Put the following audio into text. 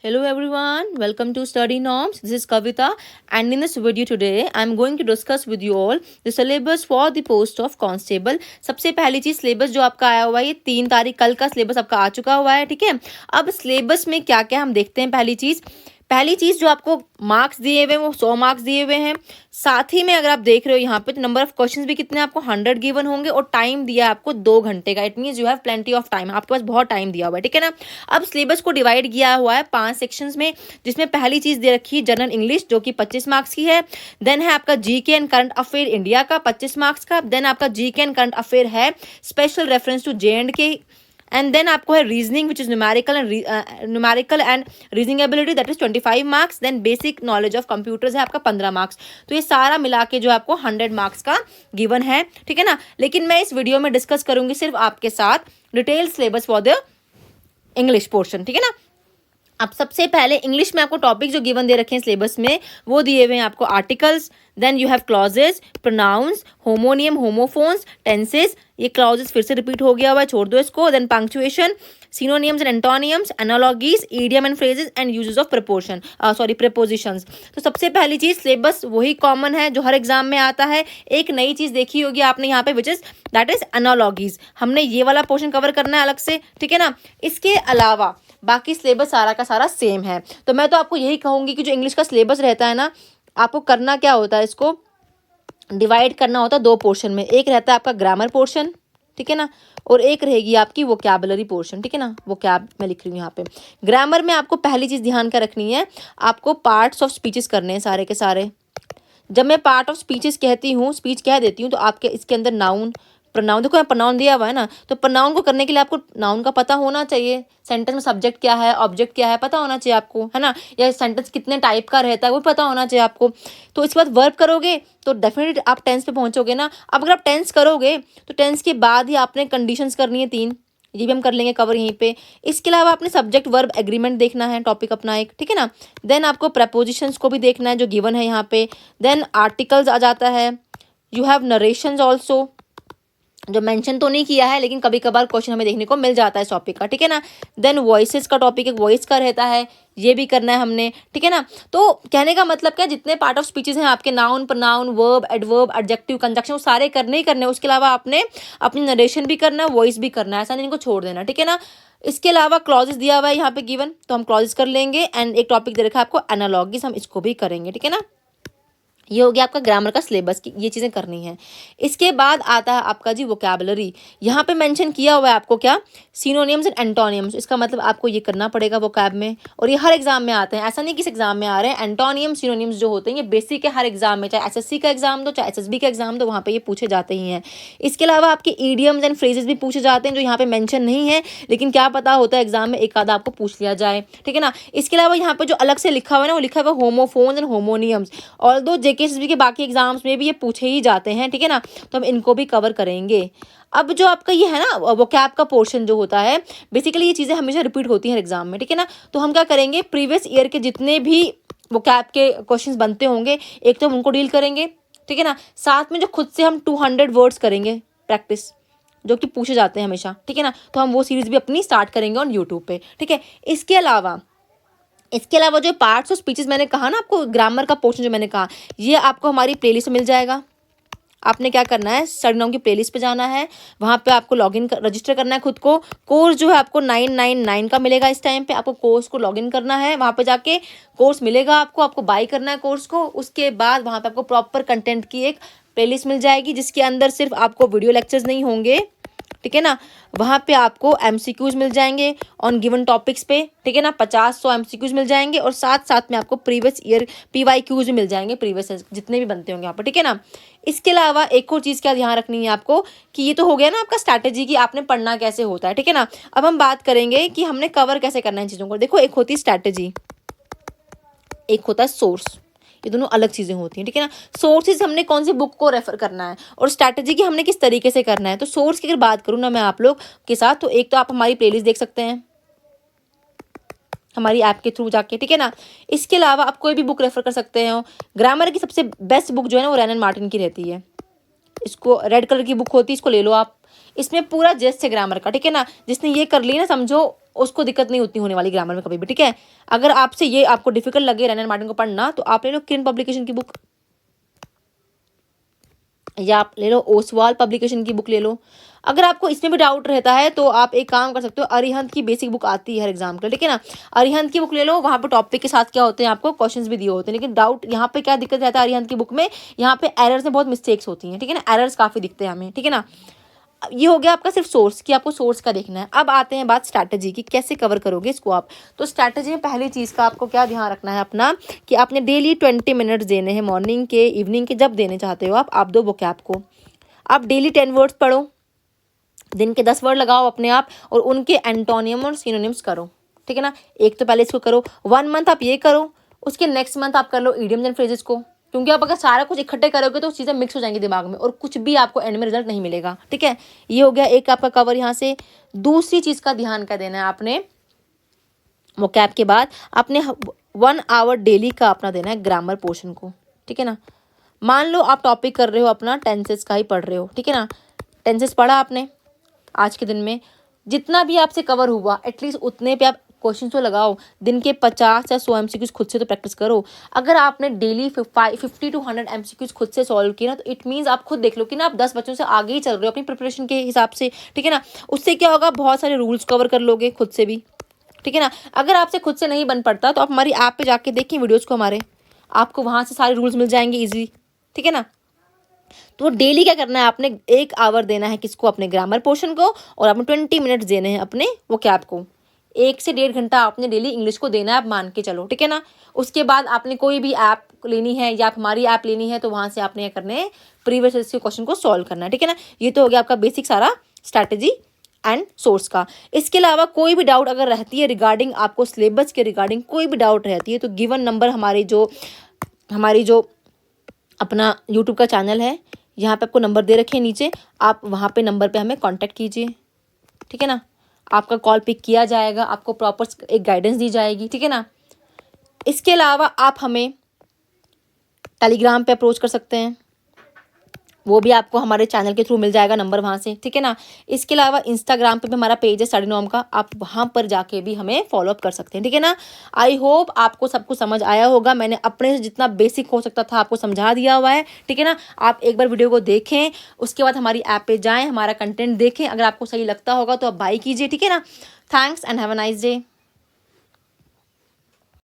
Hello everyone, welcome to Study Norms. This is Kavita and in this video today I am going to discuss with you all the syllabus for the post of constable. सबसे पहली चीज syllabus जो आपका आया हुआ है ये 3 तारीख कल का सिलेबस आपका आ चुका हुआ है, ठीक है। अब सिलेबस में क्या क्या हम देखते हैं। पहली चीज जो आपको मार्क्स दिए हुए हैं वो 100 मार्क्स दिए हुए हैं। साथ ही में अगर आप देख रहे हो यहाँ पे तो नंबर ऑफ क्वेश्चंस भी कितने आपको 100 गिवन होंगे और टाइम दिया है आपको 2 घंटे का। It means you have plenty of time, आपके पास बहुत टाइम दिया हुआ है, ठीक है ना। अब सिलेबस को डिवाइड किया हुआ है 5 सेक्शंस में, जिसमें पहली चीज दे रखी है जनरल इंग्लिश जो कि 25 मार्क्स की है। देन है आपका GK and current affair India का 25 मार्क्स का। देन आपका जीके एंड करंट अफेयर है special reference to J&K। And then आपको है reasoning which is numerical and reasoning ability that is 25 marks. Then basic knowledge of computers है आपका 15 marks. तो ये सारा मिला के जो आपको 100 मार्क्स का गिवन है, ठीक है ना। लेकिन मैं इस वीडियो में डिस्कस करूंगी सिर्फ आपके साथ detail syllabus for the English portion, ठीक है ना। अब सबसे पहले इंग्लिश में आपको टॉपिक जो गिवन दे रखे हैं सिलेबस में वो दिए हुए हैं आपको articles, then you have clauses, pronouns, homonym, homophones, tenses. ये क्लॉजेस फिर से रिपीट हो गया हुआ है, छोड़ दो इसको। Then punctuation, synonyms and antonyms, analogies, idiom and phrases and uses of prepositions. तो सबसे पहली चीज सिलेबस वही कॉमन है जो हर एग्जाम में आता है। एक नई चीज देखी होगी आपने यहाँ पे which is that is analogies. हमने ये वाला पोर्शन कवर करना है अलग से, ठीक है ना। इसके अलावा बाकी सिलेबस सारा का सारा सेम है। तो मैं तो आपको यही कहूंगी कि जो इंग्लिश का सिलेबस रहता है ना, आपको करना क्या होता है, इसको डिवाइड करना होता है 2 पोर्शन में। एक रहता है आपका ग्रामर पोर्शन, ठीक है ना, और एक रहेगी आपकी वोकैबुलरी पोर्शन, ठीक है ना। वोकैब मैं लिख रही हूँ यहाँ पे। ग्रामर में आपको पहली चीज ध्यान का रखनी है, आपको पार्ट्स ऑफ स्पीचेस करने हैं सारे के सारे। जब मैं पार्ट ऑफ स्पीचेस कहती हूँ, स्पीच कह देती हूँ, तो आपके इसके अंदर नाउन, प्रोनाउन, देखो यहाँ प्रोनाउन दिया हुआ है ना, तो प्रोनाउन को करने के लिए आपको नाउन का पता होना चाहिए। सेंटेंस में सब्जेक्ट क्या है, ऑब्जेक्ट क्या है, पता होना चाहिए आपको, है ना। या सेंटेंस कितने टाइप का रहता है वो पता होना चाहिए आपको। तो इसके बाद वर्ब करोगे तो डेफिनेटली आप टेंस पे पहुंचोगे ना। अब अगर आप टेंस करोगे तो टेंस के बाद ही आपने कंडीशंस करनी है 3, ये भी हम कर लेंगे कवर यहीं पे। इसके अलावा आपने सब्जेक्ट वर्ब एग्रीमेंट देखना है, टॉपिक अपना एक, ठीक है ना। देन आपको प्रपोजिशंस को भी देखना है जो गिवन है यहाँ पे। देन आर्टिकल्स आ जाता है। यू हैव नरेशंस ऑल्सो, जो मेंशन तो नहीं किया है लेकिन कभी कभार क्वेश्चन हमें देखने को मिल जाता है इस टॉपिक का, ठीक है ना। देन वॉइसेस का टॉपिक एक वॉइस का रहता है, ये भी करना है हमने, ठीक है ना। तो कहने का मतलब क्या, जितने पार्ट ऑफ स्पीचेस हैं आपके, noun, pronoun, verb, adverb, adjective, conjunction, वो सारे करने ही करने हैं। उसके अलावा आपने अपनी नरेशन भी करना है, वॉइस भी करना है, ऐसा नहीं इनको छोड़ देना, ठीक है ना। इसके अलावा क्लॉजेस दिया हुआ है यहाँ पे गिवन, तो हम क्लॉजेस कर लेंगे। एंड एक टॉपिक दे रखा है आपको एनालॉगीज, हम इसको भी करेंगे, ठीक है ना। ये हो गया आपका ग्रामर का सिलेबस की ये चीज़ें करनी है। इसके बाद आता है आपका जी वोकैबुलरी। यहाँ पे मेंशन किया हुआ है आपको क्या, सिनोनियम्स एंड एंटोनियम्स। इसका मतलब आपको ये करना पड़ेगा वोकैब में, और ये हर एग्जाम में आते हैं, ऐसा नहीं किस एग्जाम में आ रहे हैं। एंटोनियम, सिनोनियम्स जो होते हैं ये बेसिक है हर एग्जाम में, चाहे एसएससी का एग्जाम दो चाहे एसएसबी का एग्जाम दो, वहाँ पे ये पूछे जाते ही हैं। इसके अलावा आपके ईडियम्स एंड फ्रेजेस भी पूछे जाते हैं जो यहाँ पे मेंशन नहीं है, लेकिन क्या पता होता है एग्जाम में एक आधा आपको पूछ लिया जाए, ठीक है ना। इसके अलावा यहाँ पे जो अलग से लिखा हुआ है ना, वो लिखा हुआ है होमोफोन्स एंड होमोनियम्स। और दो जेकेएसएसबी के बाकी एग्जाम्स में भी ये पूछे ही जाते हैं, ठीक है ना। तो हम इनको भी कवर करेंगे। अब जो आपका ये है ना वोकैब का पोर्शन जो होता है, बेसिकली ये चीज़ें हमेशा रिपीट होती हैं एग्जाम में, ठीक है ना। तो हम क्या करेंगे, प्रीवियस ईयर के जितने भी वोकैब के क्वेश्चंस बनते होंगे एक तो हम उनको डील करेंगे, ठीक है ना। साथ में जो खुद से हम 200 वर्ड्स करेंगे प्रैक्टिस, जो कि पूछे जाते हैं हमेशा, ठीक है ना। तो हम वो सीरीज भी अपनी स्टार्ट करेंगे ऑन यूट्यूब पे, ठीक है। इसके अलावा जो पार्ट्स ऑफ स्पीचेस मैंने कहा ना आपको, ग्रामर का पोर्शन जो मैंने कहा, ये आपको हमारी प्लेलिस्ट में मिल जाएगा। आपने क्या करना है, स्टडी नाउ की प्लेलिस्ट पे जाना है, वहाँ पे आपको लॉगिन रजिस्टर करना है खुद को। कोर्स जो है आपको 999 का मिलेगा इस टाइम पे, आपको कोर्स को लॉगिन करना है। वहाँ पे जाके कोर्स मिलेगा आपको बाई करना है कोर्स को। उसके बाद वहाँ पे आपको प्रॉपर कंटेंट की एक प्लेलिस्ट मिल जाएगी, जिसके अंदर सिर्फ आपको वीडियो लेक्चर्स नहीं होंगे, ठीक है ना। वहाँ पे आपको एमसीक्यूज मिल जाएंगे ऑन गिवन टॉपिक्स पे, ठीक है ना। 50-100 एमसीक्यूज मिल जाएंगे, और साथ साथ में आपको प्रीवियस ईयर पीवाईक्यूज भी मिल जाएंगे, प्रीवियस जितने भी बनते होंगे यहाँ पर, ठीक है ना। इसके अलावा एक और चीज़ क्या ध्यान रखनी है आपको, कि ये तो हो गया ना आपका स्ट्रैटेजी की आपने पढ़ना कैसे होता है, ठीक है ना। अब हम बात करेंगे कि हमने कवर कैसे करना है इन चीज़ों को। देखो, एक होती है स्ट्रैटेजी, एक होता है सोर्स। ये दोनों अलग चीज़ें होती हैं, ठीक है ना। सोर्सेज हमने कौन सी बुक को रेफर करना है, और स्ट्रैटेजी की हमने किस तरीके से करना है। तो सोर्स की अगर बात करूँ ना मैं आप लोग के साथ, तो एक तो आप हमारी प्लेलिस्ट देख सकते हैं हमारी ऐप के थ्रू जाके, ठीक है ना। इसके अलावा आप कोई भी बुक रेफर कर सकते हो। ग्रामर की सबसे बेस्ट बुक जो है ना वो रैनन मार्टिन की रहती है। इसको रेड कलर की बुक होती है, इसको ले लो आप। इसमें पूरा जेस्ट है ग्रामर का, ठीक है ना। जिसने ये कर ली ना, समझो उसको दिक्कत नहीं उतनी होने वाली ग्रामर में कभी भी, ठीक है। अगर आपसे ये आपको डिफिकल्ट लगे रैनन मार्टिन को पढ़ना, तो आप ले लो किरण पब्लिकेशन की बुक, या आप ले लो ओसवाल पब्लिकेशन की बुक ले लो। अगर आपको इसमें भी डाउट रहता है तो आप एक काम कर सकते हो, अरिहंत की बेसिक बुक आती है हर एग्जाम के लिए, ठीक है ना। अरिहंत की बुक ले लो, वहाँ पे टॉपिक के साथ क्या होते हैं आपको क्वेश्चंस भी दिए होते हैं। लेकिन डाउट यहाँ पे क्या दिक्कत रहता है अरिहंत की बुक में, यहाँ पे एरर्स में बहुत मिस्टेक्स होती हैं, ठीक है ना, एरर्स काफ़ी दिखते हैं हमें, ठीक है ना। ये हो गया आपका सिर्फ सोर्स की, आपको सोर्स का देखना है। अब आते हैं बात स्ट्रैटेजी की, कैसे कवर करोगे इसको आप। तो स्ट्रैटेजी में पहली चीज़ का आपको क्या ध्यान रखना है अपना, कि आपने डेली 20 मिनट्स देने हैं, मॉर्निंग के इवनिंग के, जब देने चाहते हो आप दो बुक को। आप डेली 10 वर्ड्स पढ़ो, दिन के 10 वर्ड लगाओ अपने आप, और उनके एंटोनियम और सिनोनिम्स करो, ठीक है ना। एक तो पहले इसको करो, 1 मंथ आप ये करो, उसके नेक्स्ट मंथ आप कर लो इडियम्स एंड फ्रेजेस को, क्योंकि आप अगर सारा कुछ इकट्ठे करोगे तो चीज़ें मिक्स हो जाएंगी दिमाग में और कुछ भी आपको एंड में रिजल्ट नहीं मिलेगा, ठीक है। ये हो गया एक आपका कवर यहाँ से। दूसरी चीज़ का ध्यान क्या देना है आपने, वोकैब के बाद आपने 1 आवर डेली का अपना देना है ग्रामर पोर्शन को, ठीक है ना। मान लो आप टॉपिक कर रहे हो अपना टेंसेस का ही पढ़ रहे हो, ठीक है ना। टेंसेस पढ़ा आपने आज के दिन में, जितना भी आपसे कवर हुआ एटलीस्ट उतने पे आप क्वेश्चन तो लगाओ। दिन के 50 या 100 MCQs खुद से तो प्रैक्टिस करो। अगर आपने डेली 50 to 100 MCQs खुद से सॉल्व किया ना, तो इट मीन्स आप खुद देख लो कि ना आप 10 बच्चों से आगे ही चल रहे हो अपनी प्रिपरेशन के हिसाब से, ठीक है ना। उससे क्या होगा, बहुत सारे रूल्स कवर कर लोगे खुद से भी, ठीक है ना। अगर आपसे खुद से नहीं बन पड़ता तो आप हमारी ऐप पे जाके देखिए वीडियोज़ को हमारे, आपको वहाँ से सारे रूल्स मिल जाएंगे ईजी, ठीक है ना। तो डेली क्या करना है, आपने 1 आवर देना है किसको, अपने ग्रामर पोर्शन को, और आपने 20 मिनट्स देने हैं अपने वोकैब को। 1 से 1.5 घंटा आपने डेली इंग्लिश को देना है, आप मान के चलो, ठीक है ना। उसके बाद आपने कोई भी ऐप लेनी है या हमारी ऐप लेनी है, तो वहाँ से आपने क्या करना है, प्रीवियस क्वेश्चन को सॉल्व करना है, ठीक है ना। ये तो हो गया आपका बेसिक सारा स्ट्रैटेजी एंड सोर्स का। इसके अलावा कोई भी डाउट अगर रहती है रिगार्डिंग आपको सिलेबस के रिगार्डिंग कोई भी डाउट रहती है, तो गिवन नंबर हमारी जो अपना यूट्यूब का चैनल है, यहाँ पे आपको नंबर दे रखे हैं नीचे, आप वहाँ पे नंबर पे हमें कांटेक्ट कीजिए, ठीक है ना। आपका कॉल पिक किया जाएगा, आपको प्रॉपर एक गाइडेंस दी जाएगी, ठीक है ना। इसके अलावा आप हमें टेलीग्राम पे अप्रोच कर सकते हैं, वो भी आपको हमारे चैनल के थ्रू मिल जाएगा नंबर वहाँ से, ठीक है ना। इसके अलावा इंस्टाग्राम पे भी हमारा पेज है स्टडी नॉर्म का, आप वहाँ पर जाके भी हमें फॉलोअप कर सकते हैं, ठीक है ना। आई होप आपको सब कुछ समझ आया होगा, मैंने अपने से जितना बेसिक हो सकता था आपको समझा दिया हुआ है, ठीक है ना। आप एक बार वीडियो को देखें, उसके बाद हमारी ऐप पे जाएँ, हमारा कंटेंट देखें, अगर आपको सही लगता होगा तो आप बाय कीजिए, ठीक है ना। Thanks and have a nice day.